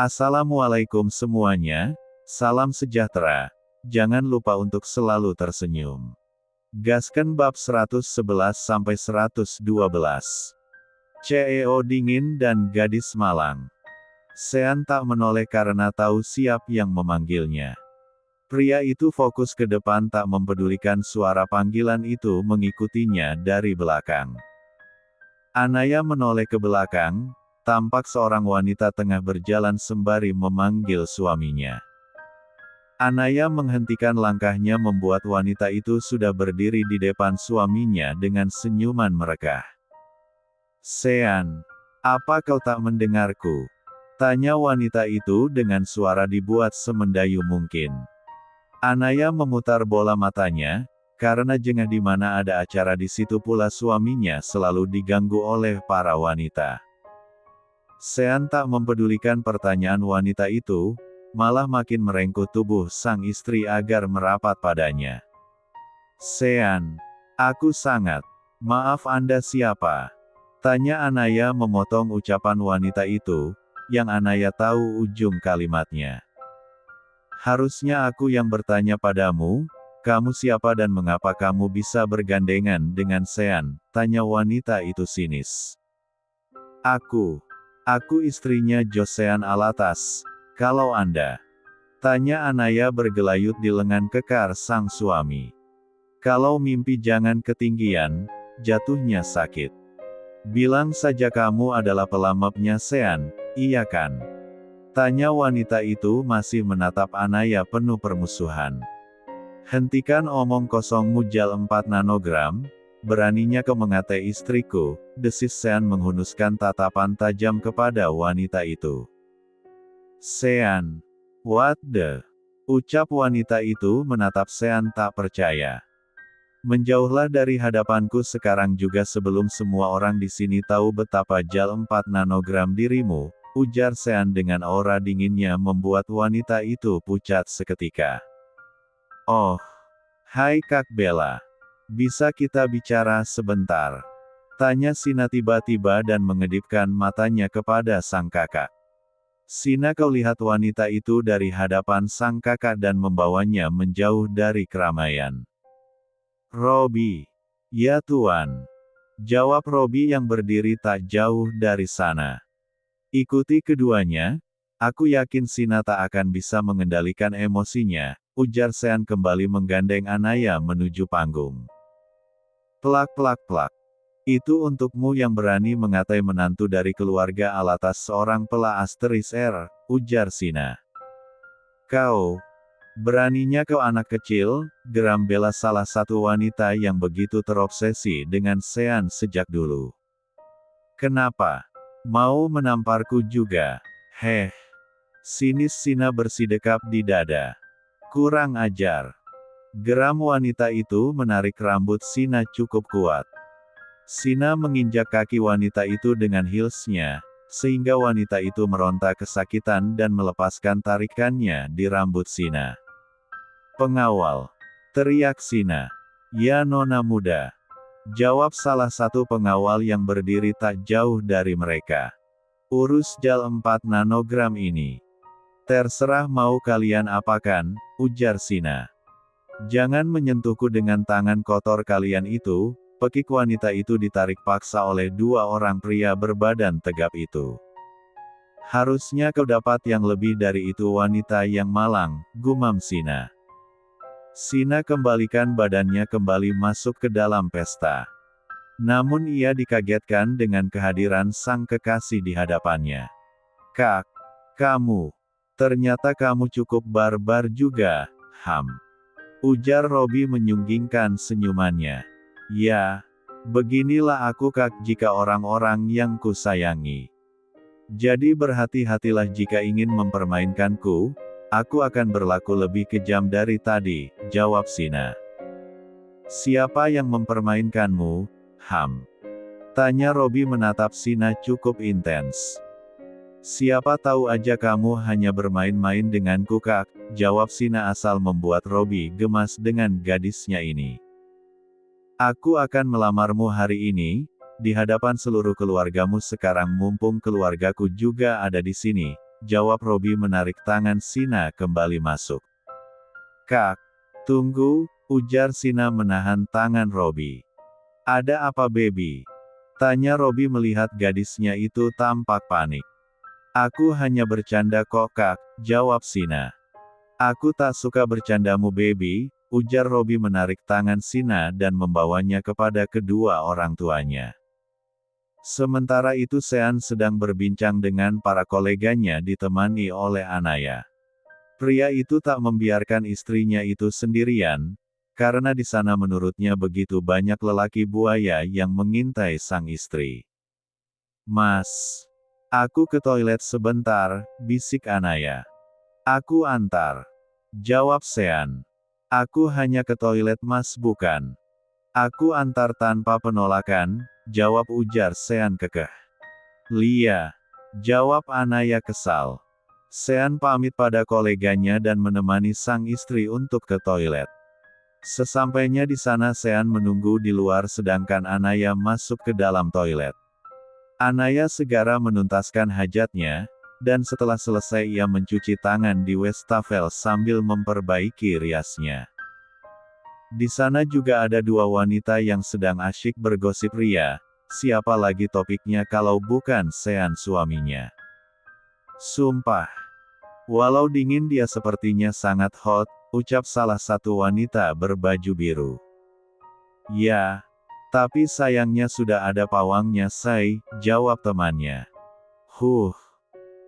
Assalamualaikum semuanya, salam sejahtera. Jangan lupa untuk selalu tersenyum. Gasken bab 111-112. CEO dingin dan gadis malang. Sean tak menoleh karena tahu siap yang memanggilnya. Pria itu fokus ke depan tak mempedulikan suara panggilan itu mengikutinya dari belakang. Anaya menoleh ke belakang, tampak seorang wanita tengah berjalan sembari memanggil suaminya. Anaya menghentikan langkahnya membuat wanita itu sudah berdiri di depan suaminya dengan senyuman merekah. "Sean, apa kau tak mendengarku?" tanya wanita itu dengan suara dibuat semendayu mungkin. Anaya memutar bola matanya, karena jengah di mana ada acara di situ pula suaminya selalu diganggu oleh para wanita. Sean tak mempedulikan pertanyaan wanita itu, malah makin merengkuh tubuh sang istri agar merapat padanya. "Sean, aku sangat. Maaf, Anda siapa?" tanya Anaya memotong ucapan wanita itu, yang Anaya tahu ujung kalimatnya. "Harusnya aku yang bertanya padamu, kamu siapa dan mengapa kamu bisa bergandengan dengan Sean?" tanya wanita itu sinis. Aku istrinya Joseon Alatas. Kalau Anda?" tanya Anaya bergelayut di lengan kekar sang suami. "Kalau mimpi jangan ketinggian, jatuhnya sakit. Bilang saja kamu adalah pelamapnya Sean, iya kan?" tanya wanita itu masih menatap Anaya penuh permusuhan. "Hentikan omong kosongmu Jal 4 nanogram, beraninya kau mengatai istriku," desis Sean menghunuskan tatapan tajam kepada wanita itu. "Sean, what the?" ucap wanita itu menatap Sean tak percaya. "Menjauhlah dari hadapanku sekarang juga sebelum semua orang di sini tahu betapa Jal 4 nanogram dirimu," ujar Sean dengan aura dinginnya membuat wanita itu pucat seketika. "Oh, hai Kak Bella. Bisa kita bicara sebentar?" tanya Sina tiba-tiba dan mengedipkan matanya kepada sang kakak. Sina kau lihat wanita itu dari hadapan sang kakak dan membawanya menjauh dari keramaian. "Robi." "Ya Tuan." jawab Robi yang berdiri tak jauh dari sana. "Ikuti keduanya, aku yakin Sina tak akan bisa mengendalikan emosinya," ujar Sean kembali menggandeng Anaya menuju panggung. "Plak plak plak. Itu untukmu yang berani mengatai menantu dari keluarga Alatas seorang pela asteris R, ujar Sina. Beraninya kau anak kecil," geram Bella salah satu wanita yang begitu terobsesi dengan Sean sejak dulu. "Kenapa? Mau menamparku juga? Heh." Sinis Sina bersidekap di dada. "Kurang ajar." Geram wanita itu menarik rambut Sina cukup kuat. Sina menginjak kaki wanita itu dengan heelsnya, sehingga wanita itu meronta kesakitan dan melepaskan tarikannya di rambut Sina. "Pengawal!" teriak Sina. "Ya Nona muda," jawab salah satu pengawal yang berdiri tak jauh dari mereka. "Urus Jal 4 nanogram ini. Terserah mau kalian apakan," ujar Sina. "Jangan menyentuhku dengan tangan kotor kalian itu." Pekik wanita itu ditarik paksa oleh dua orang pria berbadan tegap itu. "Harusnya kau dapat yang lebih dari itu wanita yang malang," gumam Sina. Sina kembalikan badannya kembali masuk ke dalam pesta. Namun ia dikagetkan dengan kehadiran sang kekasih di hadapannya. "Kak, kamu. Ternyata kamu cukup barbar juga, Ham," ujar Robi menyunggingkan senyumannya. "Ya, beginilah aku Kak jika orang-orang yang kusayangi. Jadi berhati-hatilah jika ingin mempermainkanku, aku akan berlaku lebih kejam dari tadi," jawab Sina. "Siapa yang mempermainkanmu, Ham?" tanya Robi menatap Sina cukup intens. "Siapa tahu aja kamu hanya bermain-main denganku Kak," jawab Sina asal membuat Robi gemas dengan gadisnya ini. "Aku akan melamarmu hari ini, di hadapan seluruh keluargamu sekarang mumpung keluargaku juga ada di sini," jawab Robi menarik tangan Sina kembali masuk. Kak, tunggu, ujar Sina menahan tangan Robi. Ada apa baby? Tanya Robi melihat gadisnya itu tampak panik. Aku hanya bercanda kok kak, jawab Sina. Aku tak suka bercandamu baby, ujar Robi menarik tangan Sina dan membawanya kepada kedua orang tuanya. Sementara itu Sean sedang berbincang dengan para koleganya ditemani oleh Anaya. Pria itu tak membiarkan istrinya itu sendirian, karena di sana menurutnya begitu banyak lelaki buaya yang mengintai sang istri. Mas, aku ke toilet sebentar, bisik Anaya. Aku antar. Jawab Sean. Aku hanya ke toilet mas bukan. Aku antar tanpa penolakan, jawab ujar Sean kekeh. Lia. Jawab Anaya kesal. Sean pamit pada koleganya dan menemani sang istri untuk ke toilet. Sesampainya di sana Sean menunggu di luar sedangkan Anaya masuk ke dalam toilet. Anaya segera menuntaskan hajatnya, dan setelah selesai ia mencuci tangan di wastafel sambil memperbaiki riasnya. Di sana juga ada dua wanita yang sedang asyik bergosip ria, siapa lagi topiknya kalau bukan Sean suaminya. Sumpah. Walau dingin dia sepertinya sangat hot, ucap salah satu wanita berbaju biru. Ya, tapi sayangnya sudah ada pawangnya say, jawab temannya.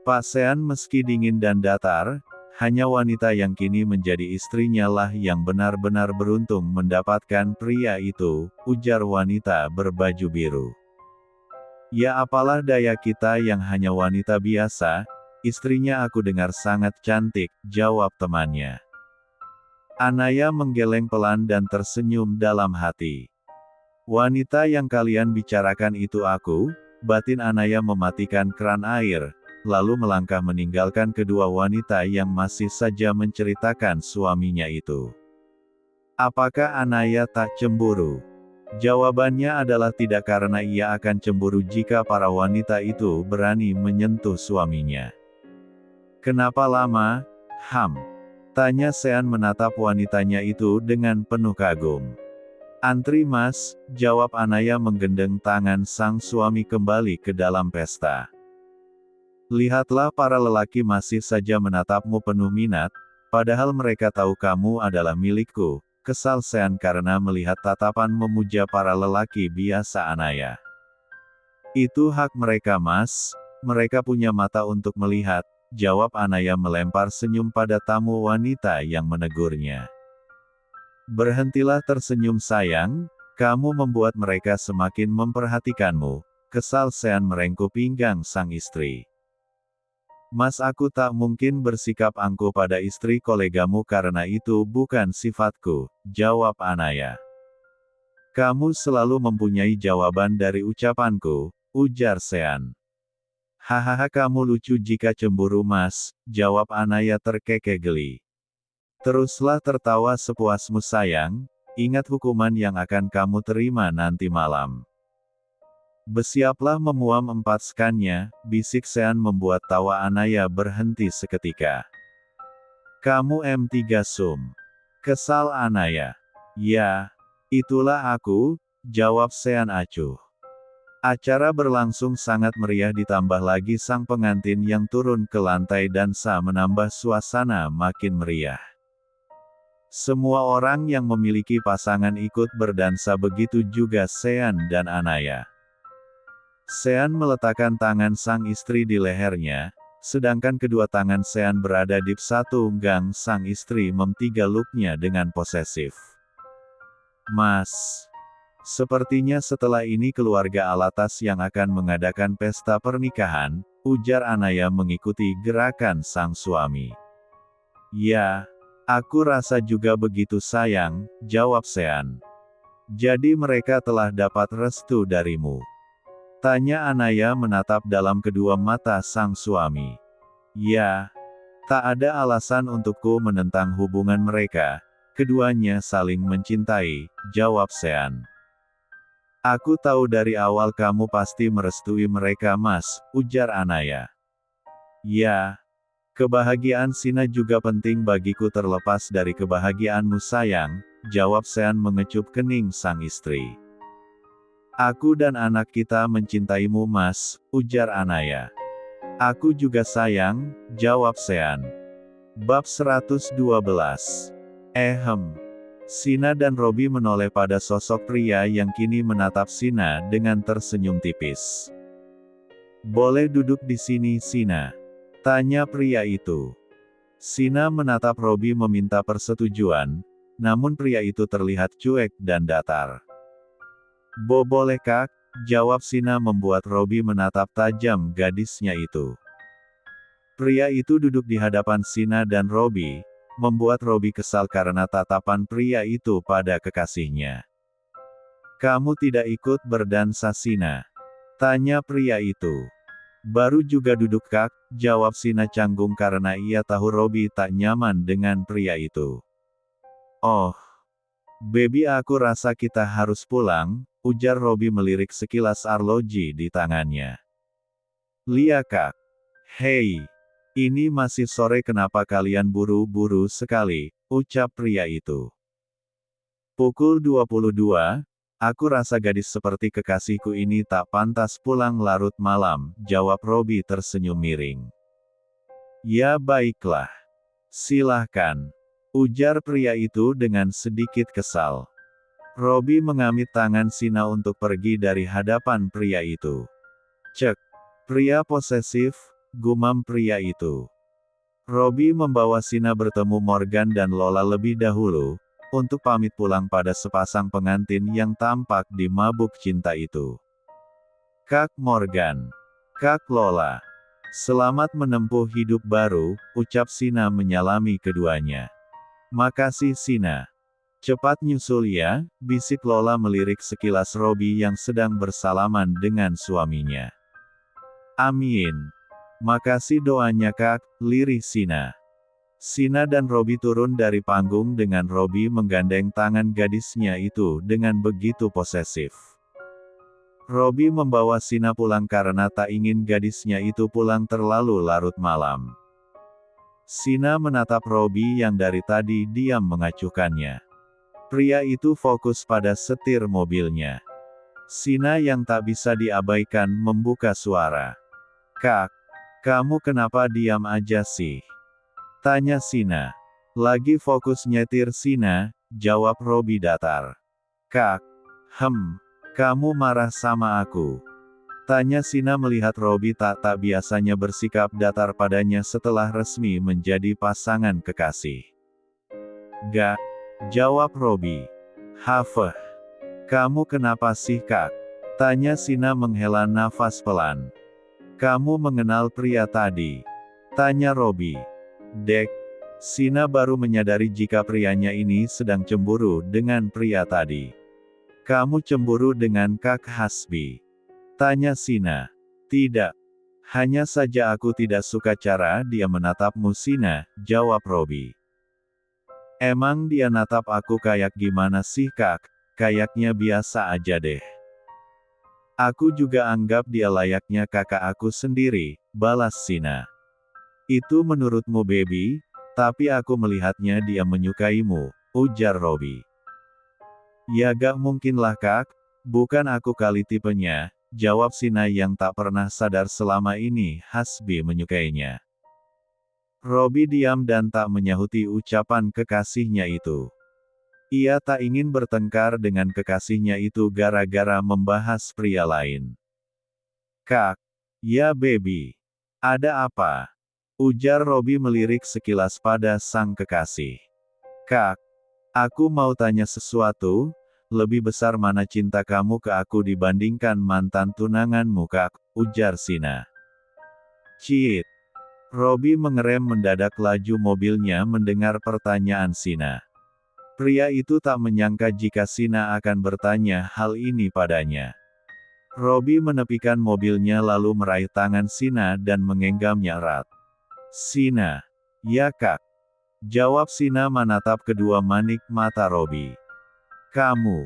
Pak Sean meski dingin dan datar, hanya wanita yang kini menjadi istrinya lah yang benar-benar beruntung mendapatkan pria itu, ujar wanita berbaju biru. Ya apalah daya kita yang hanya wanita biasa, istrinya aku dengar sangat cantik, jawab temannya. Anaya menggeleng pelan dan tersenyum dalam hati. Wanita yang kalian bicarakan itu aku, batin Anaya mematikan keran air, lalu melangkah meninggalkan kedua wanita yang masih saja menceritakan suaminya itu. Apakah Anaya tak cemburu? Jawabannya adalah tidak karena ia akan cemburu jika para wanita itu berani menyentuh suaminya. Kenapa lama? Tanya Sean menatap wanitanya itu dengan penuh kagum. Antri mas, jawab Anaya menggendeng tangan sang suami kembali ke dalam pesta. Lihatlah para lelaki masih saja menatapmu penuh minat, padahal mereka tahu kamu adalah milikku, kesal Sean karena melihat tatapan memuja para lelaki biasa Anaya. Itu hak mereka mas, mereka punya mata untuk melihat, jawab Anaya melempar senyum pada tamu wanita yang menegurnya. Berhentilah tersenyum sayang, kamu membuat mereka semakin memperhatikanmu, kesal Sean merengkuh pinggang sang istri. Mas aku tak mungkin bersikap angkuh pada istri kolegamu karena itu bukan sifatku, jawab Anaya. Kamu selalu mempunyai jawaban dari ucapanku, ujar Sean. Hahaha kamu lucu jika cemburu mas, jawab Anaya terkekeh geli. Teruslah tertawa sepuasmu sayang, ingat hukuman yang akan kamu terima nanti malam. Bersiaplah memuam empat skannya, bisik Sean membuat tawa Anaya berhenti seketika. Kamu M3 Sum. Kesal Anaya. Ya, itulah aku, jawab Sean acuh. Acara berlangsung sangat meriah ditambah lagi sang pengantin yang turun ke lantai dansa menambah suasana makin meriah. Semua orang yang memiliki pasangan ikut berdansa begitu juga Sean dan Anaya. Sean meletakkan tangan sang istri di lehernya, sedangkan kedua tangan Sean berada di satu gang sang istri memtigaluknya dengan posesif. Mas. Sepertinya setelah ini keluarga Alatas yang akan mengadakan pesta pernikahan, ujar Anaya mengikuti gerakan sang suami. Ya, aku rasa juga begitu sayang, jawab Sean. Jadi mereka telah dapat restu darimu? Tanya Anaya menatap dalam kedua mata sang suami. Ya, tak ada alasan untukku menentang hubungan mereka, keduanya saling mencintai, jawab Sean. Aku tahu dari awal kamu pasti merestui mereka mas, ujar Anaya. Ya, Kebahagiaan Sina juga penting bagiku terlepas dari kebahagiaanmu sayang, jawab Sean mengecup kening sang istri. Aku dan anak kita mencintaimu mas, ujar Anaya. Aku juga sayang, jawab Sean. Bab 112. Sina dan Robi menoleh pada sosok pria yang kini menatap Sina dengan tersenyum tipis. Boleh duduk di sini Sina? Tanya pria itu. Sina menatap Robi meminta persetujuan, namun pria itu terlihat cuek dan datar. Boleh kak, jawab Sina membuat Robi menatap tajam gadisnya itu. Pria itu duduk di hadapan Sina dan Robi, membuat Robi kesal karena tatapan pria itu pada kekasihnya. Kamu tidak ikut berdansa Sina? Tanya pria itu. Baru juga duduk kak, jawab Sina canggung karena ia tahu Robi tak nyaman dengan pria itu. Oh, baby aku rasa kita harus pulang, ujar Robi melirik sekilas arloji di tangannya. Lia kak. Hei. Ini masih sore kenapa kalian buru-buru sekali, ucap pria itu. Pukul 22, aku rasa gadis seperti kekasihku ini tak pantas pulang larut malam, jawab Robi tersenyum miring. Ya baiklah. Silahkan. Ujar pria itu dengan sedikit kesal. Robi mengamit tangan Sina untuk pergi dari hadapan pria itu. Cek. Pria posesif, gumam pria itu. Robi membawa Sina bertemu Morgan dan Lola lebih dahulu, untuk pamit pulang pada sepasang pengantin yang tampak di mabuk cinta itu. Kak Morgan. Kak Lola. Selamat menempuh hidup baru, ucap Sina menyalami keduanya. Makasih Sina. Cepat nyusul ya, bisik Lola melirik sekilas Robi yang sedang bersalaman dengan suaminya. Amin. Makasih doanya kak, lirih Sina. Sina dan Robi turun dari panggung dengan Robi menggandeng tangan gadisnya itu dengan begitu posesif. Robi membawa Sina pulang karena tak ingin gadisnya itu pulang terlalu larut malam. Sina menatap Robi yang dari tadi diam mengacuhkannya. Pria itu fokus pada setir mobilnya. Sina yang tak bisa diabaikan membuka suara. Kak. Kamu kenapa diam aja sih? Tanya Sina. Lagi fokus nyetir Sina, jawab Robi datar. Kak. Kamu marah sama aku? Tanya Sina melihat Robi tak biasanya bersikap datar padanya setelah resmi menjadi pasangan kekasih. Gak. Jawab Robi. Hafeh. Kamu kenapa sih kak? Tanya Sina menghela nafas pelan. Kamu mengenal pria tadi? Tanya Robi. Dek. Sina baru menyadari jika prianya ini sedang cemburu dengan pria tadi. Kamu cemburu dengan Kak Hasbi? Tanya Sina. Tidak. Hanya saja aku tidak suka cara dia menatapmu Sina, jawab Robi. Emang dia natap aku kayak gimana sih kak? Kayaknya biasa aja deh. Aku juga anggap dia layaknya kakak aku sendiri, balas Sina. Itu menurutmu baby, tapi aku melihatnya dia menyukaimu, ujar Robi. Ya gak mungkin lah kak, bukan aku kali tipenya, jawab Sina yang tak pernah sadar selama ini Hasbi menyukainya. Robi diam dan tak menyahuti ucapan kekasihnya itu. Ia tak ingin bertengkar dengan kekasihnya itu gara-gara membahas pria lain. Kak. Ya baby. Ada apa? Ujar Robi melirik sekilas pada sang kekasih. Kak. Aku mau tanya sesuatu, lebih besar mana cinta kamu ke aku dibandingkan mantan tunanganmu kak, ujar Sina. Ciit. Robi mengerem mendadak laju mobilnya mendengar pertanyaan Sina. Pria itu tak menyangka jika Sina akan bertanya hal ini padanya. Robi menepikan mobilnya lalu meraih tangan Sina dan menggenggamnya erat. Sina. Ya kak. Jawab Sina menatap kedua manik mata Robi. Kamu.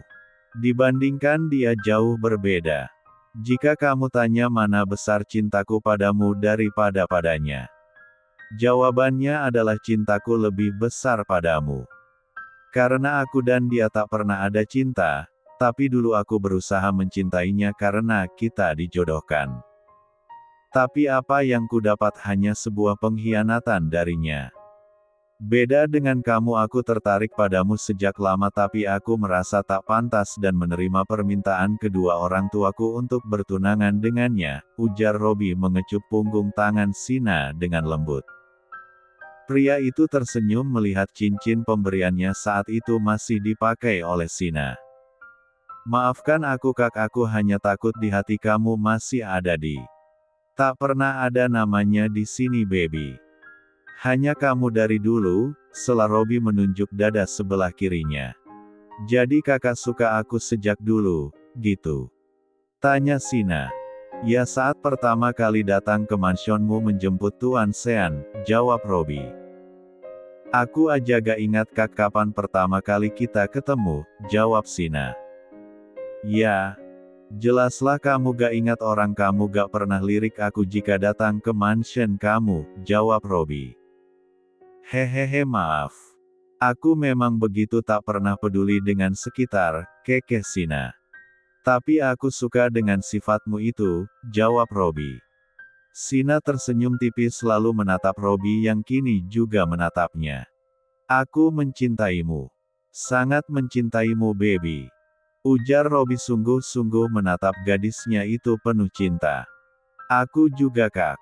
Dibandingkan dia jauh berbeda. Jika kamu tanya mana besar cintaku padamu daripada padanya. Jawabannya adalah cintaku lebih besar padamu. Karena aku dan dia tak pernah ada cinta, tapi dulu aku berusaha mencintainya karena kita dijodohkan. Tapi apa yang kudapat hanya sebuah pengkhianatan darinya. Beda dengan kamu, aku tertarik padamu sejak lama, tapi aku merasa tak pantas dan menerima permintaan kedua orang tuaku untuk bertunangan dengannya, ujar Robi mengecup punggung tangan Sina dengan lembut. Pria itu tersenyum melihat cincin pemberiannya saat itu masih dipakai oleh Sina. Maafkan aku Kak, aku hanya takut di hati kamu masih ada di. Tak pernah ada namanya di sini baby. Hanya kamu dari dulu, sela Robi menunjuk dada sebelah kirinya. Jadi kakak suka aku sejak dulu, gitu? Tanya Sina. Ya, saat pertama kali datang ke mansionmu menjemput Tuan Sean, jawab Robi. Aku aja gak ingat Kak kapan pertama kali kita ketemu, jawab Sina. Ya, jelaslah kamu gak ingat, orang kamu gak pernah lirik aku jika datang ke mansion kamu, jawab Robi. Hehehe, maaf. Aku memang begitu tak pernah peduli dengan sekitar, kekeh Sina. Tapi aku suka dengan sifatmu itu, jawab Robi. Sina tersenyum tipis lalu menatap Robi yang kini juga menatapnya. Aku mencintaimu. Sangat mencintaimu baby. Ujar Robi sungguh-sungguh menatap gadisnya itu penuh cinta. Aku juga Kak.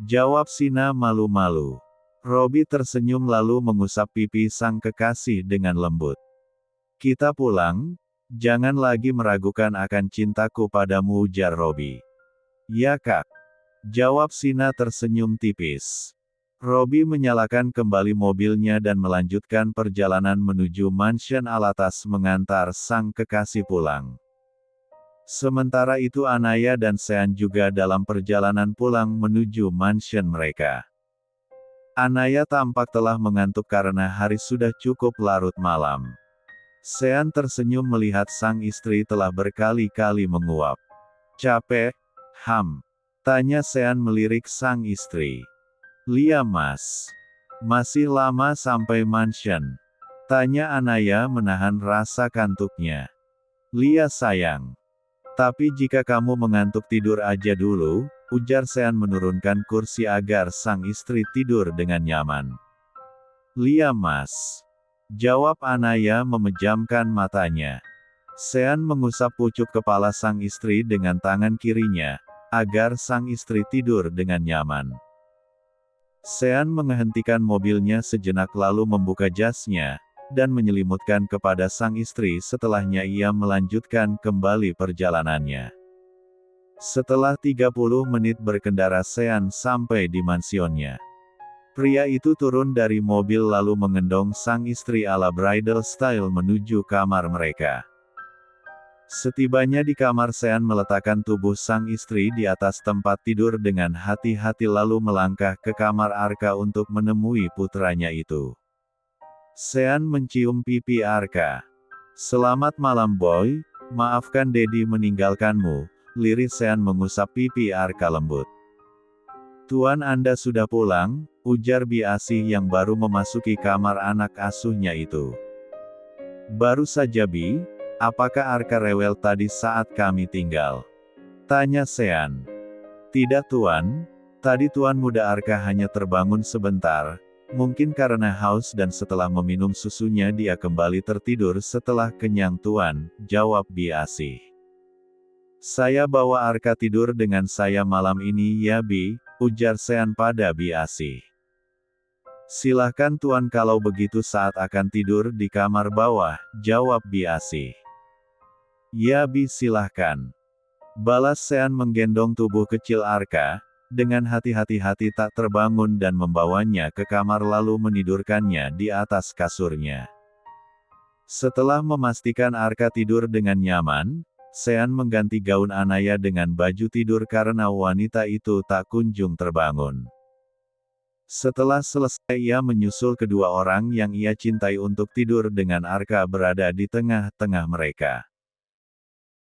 Jawab Sina malu-malu. Robi tersenyum lalu mengusap pipi sang kekasih dengan lembut. Kita pulang, jangan lagi meragukan akan cintaku padamu, ujar Robi. Ya Kak. Jawab Sina tersenyum tipis. Robi menyalakan kembali mobilnya dan melanjutkan perjalanan menuju mansion alatas mengantar sang kekasih pulang. Sementara itu Anaya dan Sean juga dalam perjalanan pulang menuju mansion mereka. Anaya tampak telah mengantuk karena hari sudah cukup larut malam. Sean tersenyum melihat sang istri telah berkali-kali menguap. Capek? Tanya Sean melirik sang istri. Lia mas. Masih lama sampai mansion? Tanya Anaya menahan rasa kantuknya. Lia sayang. Tapi jika kamu mengantuk tidur aja dulu, ujar Sean menurunkan kursi agar sang istri tidur dengan nyaman. Lia mas. Jawab Anaya memejamkan matanya. Sean mengusap pucuk kepala sang istri dengan tangan kirinya, agar sang istri tidur dengan nyaman. Sean menghentikan mobilnya sejenak lalu membuka jasnya, dan menyelimutkan kepada sang istri, setelahnya ia melanjutkan kembali perjalanannya. Setelah 30 menit berkendara Sean sampai di mansionnya. Pria itu turun dari mobil lalu mengendong sang istri ala bridal style menuju kamar mereka. Setibanya di kamar Sean meletakkan tubuh sang istri di atas tempat tidur dengan hati-hati lalu melangkah ke kamar Arka untuk menemui putranya itu. Sean mencium pipi Arka. Selamat malam boy, maafkan Dedi meninggalkanmu, lirik Sean mengusap pipi Arka lembut. Tuan Anda sudah pulang, ujar Bi Asih yang baru memasuki kamar anak asuhnya itu. Baru saja Bi, apakah Arka rewel tadi saat kami tinggal? Tanya Sean. Tidak Tuan, tadi Tuan muda Arka hanya terbangun sebentar, mungkin karena haus dan setelah meminum susunya dia kembali tertidur setelah kenyang Tuan, jawab Bi Asih. Saya bawa Arka tidur dengan saya malam ini ya Bi, ujar Sean pada Bi Asih. Silahkan Tuan kalau begitu saat akan tidur di kamar bawah, jawab Bi Asih. Ya Bi silahkan. Balas Sean menggendong tubuh kecil Arka, dengan hati-hati tak terbangun dan membawanya ke kamar lalu menidurkannya di atas kasurnya. Setelah memastikan Arka tidur dengan nyaman, Sean mengganti gaun Anaya dengan baju tidur karena wanita itu tak kunjung terbangun. Setelah selesai ia menyusul kedua orang yang ia cintai untuk tidur dengan Arka berada di tengah-tengah mereka.